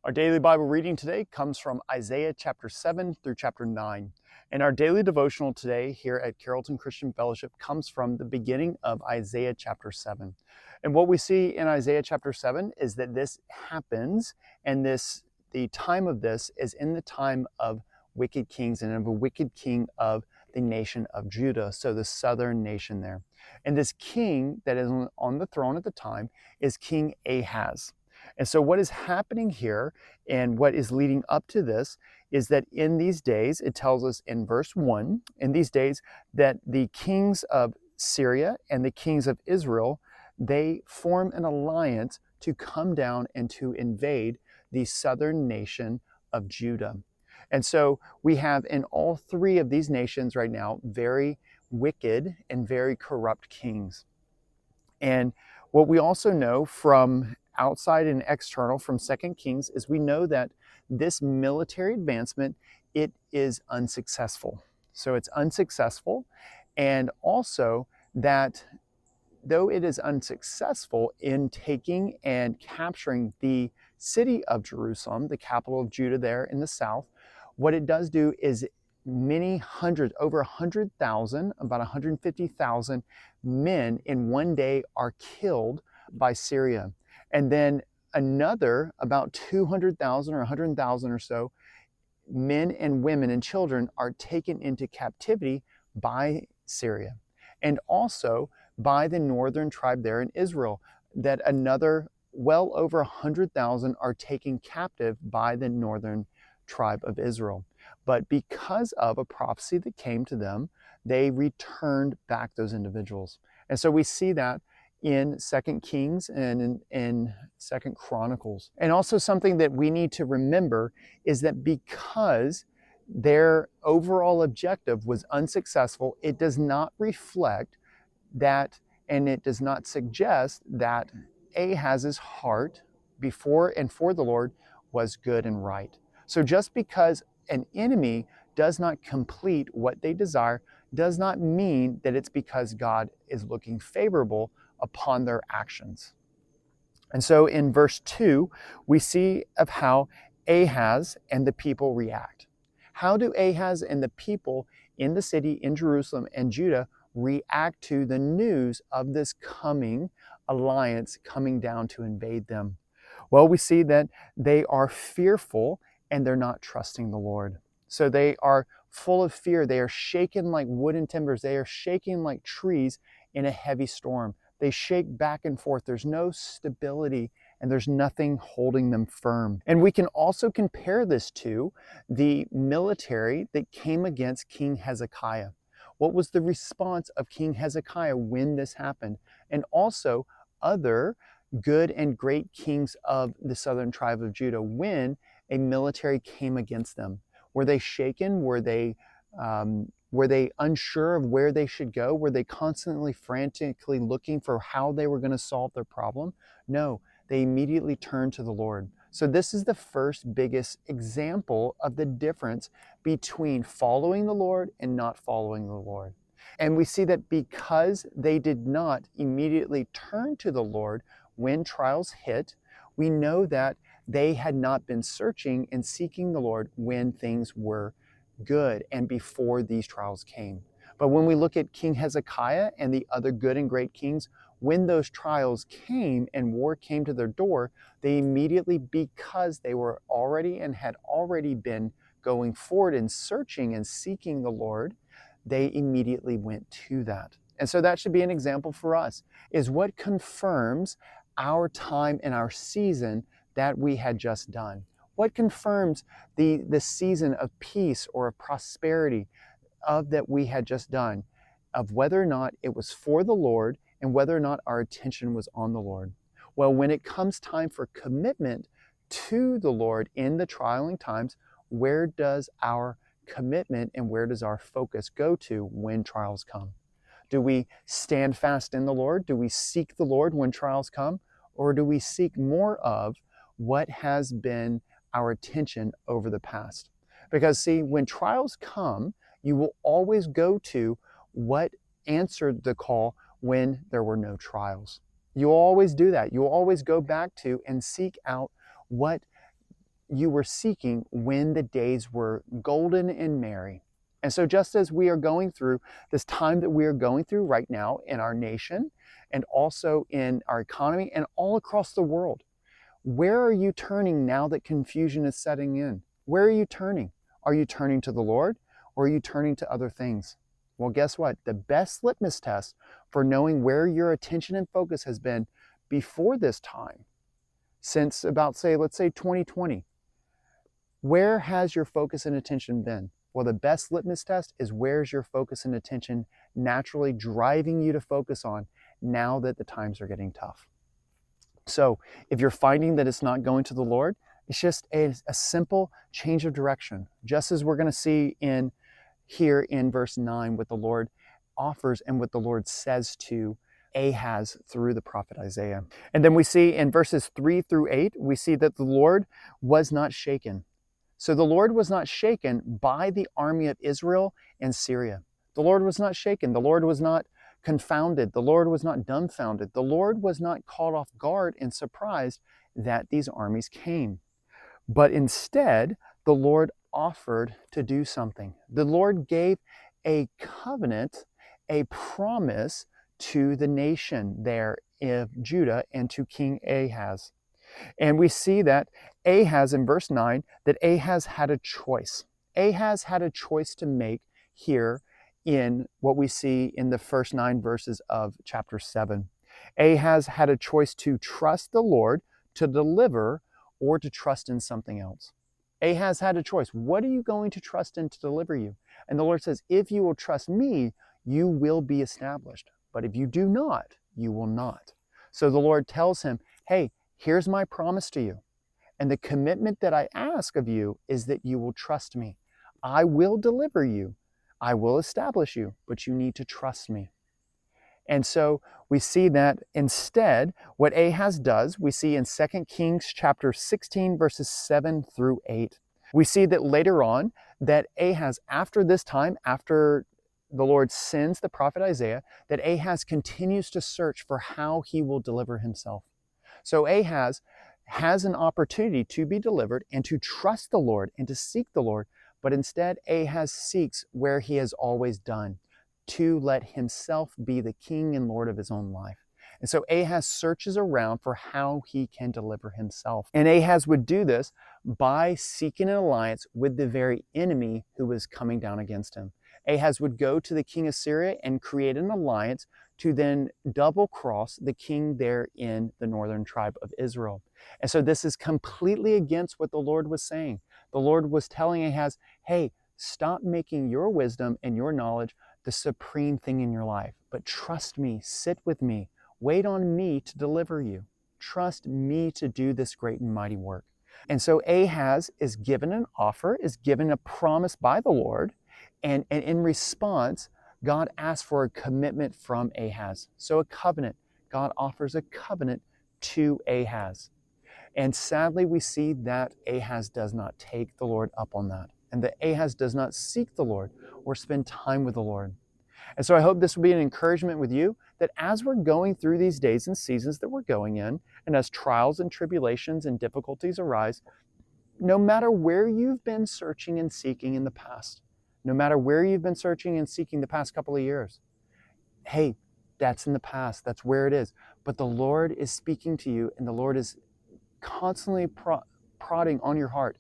Our daily Bible reading today comes from Isaiah chapter 7 through chapter 9. And our daily devotional today here at Carrollton Christian Fellowship comes from the beginning of Isaiah chapter 7. And what we see in Isaiah chapter 7 is that this happens, and the time of this is in the time of wicked kings and of a wicked king of the nation of Judah, so the southern nation there. And this king that is on the throne at the time is King Ahaz. And so, what is happening here and what is leading up to this is that in these days, it tells us in verse 1, in these days, that the kings of Syria and the kings of Israel, they form an alliance to come down and to invade the southern nation of Judah. And so, we have in all three of these nations right now very wicked and very corrupt kings. And what we also know from outside and external from Second Kings is we know that this military advancement, it is unsuccessful. So it's unsuccessful, and also that though it is unsuccessful in taking and capturing the city of Jerusalem, the capital of Judah there in the south, what it does do is many hundreds, over 100,000, about 150,000 men in one day are killed by Syria. And then another about 200,000 or 100,000 or so men and women and children are taken into captivity by Syria. And also by the northern tribe there in Israel, that another well over 100,000 are taken captive by the northern tribe of Israel. But because of a prophecy that came to them, they returned back those individuals. And so we see that in Second Kings and in Second Chronicles. And also something that we need to remember is that because their overall objective was unsuccessful, it does not reflect that, and it does not suggest that Ahaz's heart before and for the Lord was good and right. So just because an enemy does not complete what they desire does not mean that it's because God is looking favorable upon their actions. And so in verse 2, we see of how Ahaz and the people react. How do Ahaz and the people in the city, in Jerusalem and Judah, react to the news of this coming alliance coming down to invade them? Well, we see that they are fearful and they're not trusting the Lord. So they are full of fear. They are shaken like wooden timbers. They are shaking like trees in a heavy storm. They shake back and forth. There's no stability and there's nothing holding them firm. And we can also compare this to the military that came against King Hezekiah. What was the response of King Hezekiah when this happened? And also other good and great kings of the southern tribe of Judah when a military came against them. Were they shaken? Were they unsure of where they should go? Were they constantly frantically looking for how they were going to solve their problem? No, they immediately turned to the Lord. So this is the first biggest example of the difference between following the Lord and not following the Lord. And we see that because they did not immediately turn to the Lord when trials hit, we know that they had not been searching and seeking the Lord when things were good and before these trials came. But when we look at King Hezekiah and the other good and great kings, when those trials came and war came to their door, they immediately, because they were already and had already been going forward and searching and seeking the Lord, they immediately went to that. And so that should be an example for us, is what confirms our time and our season that we had just done. What confirms the season of peace or of prosperity of that we had just done, of whether or not it was for the Lord and whether or not our attention was on the Lord? Well, when it comes time for commitment to the Lord in the trialing times, where does our commitment and where does our focus go to when trials come? Do we stand fast in the Lord? Do we seek the Lord when trials come? Or do we seek more of what has been our attention over the past? Because see, when trials come, you will always go to what answered the call when there were no trials. You'll always do that. You'll always go back to and seek out what you were seeking when the days were golden and merry. And so just as we are going through this time that we are going through right now in our nation and also in our economy and all across the world, where are you turning now that confusion is setting in? Where are you turning? Are you turning to the Lord, or are you turning to other things? Well, guess what? The best litmus test for knowing where your attention and focus has been before this time, since about, let's say 2020, where has your focus and attention been? Well, the best litmus test is where's your focus and attention naturally driving you to focus on now that the times are getting tough. So if you're finding that it's not going to the Lord, it's just a simple change of direction, just as we're going to see here in verse 9 what the Lord offers and what the Lord says to Ahaz through the prophet Isaiah. And then we see in verses 3 through 8, we see that the Lord was not shaken. So the Lord was not shaken by the army of Israel and Syria. The Lord was not shaken. The Lord was not confounded. The Lord was not dumbfounded. The Lord was not caught off guard and surprised that these armies came. But instead, the Lord offered to do something. The Lord gave a covenant, a promise to the nation there of Judah and to King Ahaz. And we see that Ahaz in verse 9, that Ahaz had a choice. Ahaz had a choice to make here in what we see in the first 9 verses of chapter 7. Ahaz had a choice to trust the Lord to deliver or to trust in something else. Ahaz had a choice. What are you going to trust in to deliver you? And the Lord says, if you will trust me, you will be established. But if you do not, you will not. So the Lord tells him, hey, here's my promise to you. And the commitment that I ask of you is that you will trust me. I will deliver you. I will establish you, but you need to trust me. And so we see that instead, what Ahaz does, we see in 2 Kings chapter 16, verses 7 through 8. We see that later on, that Ahaz, after this time, after the Lord sends the prophet Isaiah, that Ahaz continues to search for how he will deliver himself. So Ahaz has an opportunity to be delivered and to trust the Lord and to seek the Lord, but instead Ahaz seeks where he has always done, to let himself be the king and Lord of his own life. And so Ahaz searches around for how he can deliver himself. And Ahaz would do this by seeking an alliance with the very enemy who was coming down against him. Ahaz would go to the king of Syria and create an alliance to then double cross the king there in the northern tribe of Israel. And so this is completely against what the Lord was saying. The Lord was telling Ahaz, hey, stop making your wisdom and your knowledge the supreme thing in your life, but trust me, sit with me, wait on me to deliver you. Trust me to do this great and mighty work. And so Ahaz is given an offer, is given a promise by the Lord, and in response, God asks for a commitment from Ahaz. So a covenant. God offers a covenant to Ahaz. And sadly, we see that Ahaz does not take the Lord up on that, and that Ahaz does not seek the Lord or spend time with the Lord. And so I hope this will be an encouragement with you, that as we're going through these days and seasons that we're going in, and as trials and tribulations and difficulties arise, no matter where you've been searching and seeking in the past, no matter where you've been searching and seeking the past couple of years, hey, that's in the past. That's where it is. But the Lord is speaking to you, and the Lord is constantly prodding on your heart.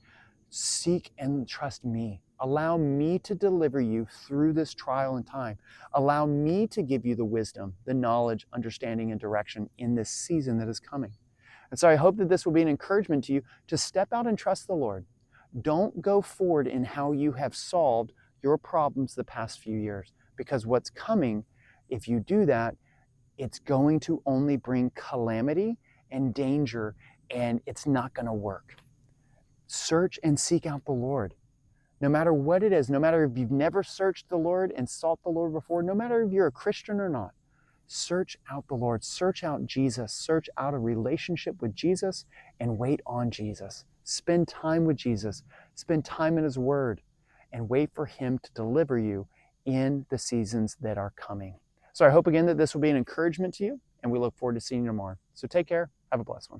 Seek and trust me. Allow me to deliver you through this trial and time. Allow me to give you the wisdom, the knowledge, understanding, and direction in this season that is coming. And so I hope that this will be an encouragement to you to step out and trust the Lord. Don't go forward in how you have solved your problems the past few years, because what's coming, if you do that, it's going to only bring calamity and danger, and it's not going to work. Search and seek out the Lord. No matter what it is, no matter if you've never searched the Lord and sought the Lord before, no matter if you're a Christian or not, search out the Lord, search out Jesus, search out a relationship with Jesus, and wait on Jesus. Spend time with Jesus, spend time in His Word, and wait for Him to deliver you in the seasons that are coming. So I hope again that this will be an encouragement to you, and we look forward to seeing you tomorrow. So take care, have a blessed one.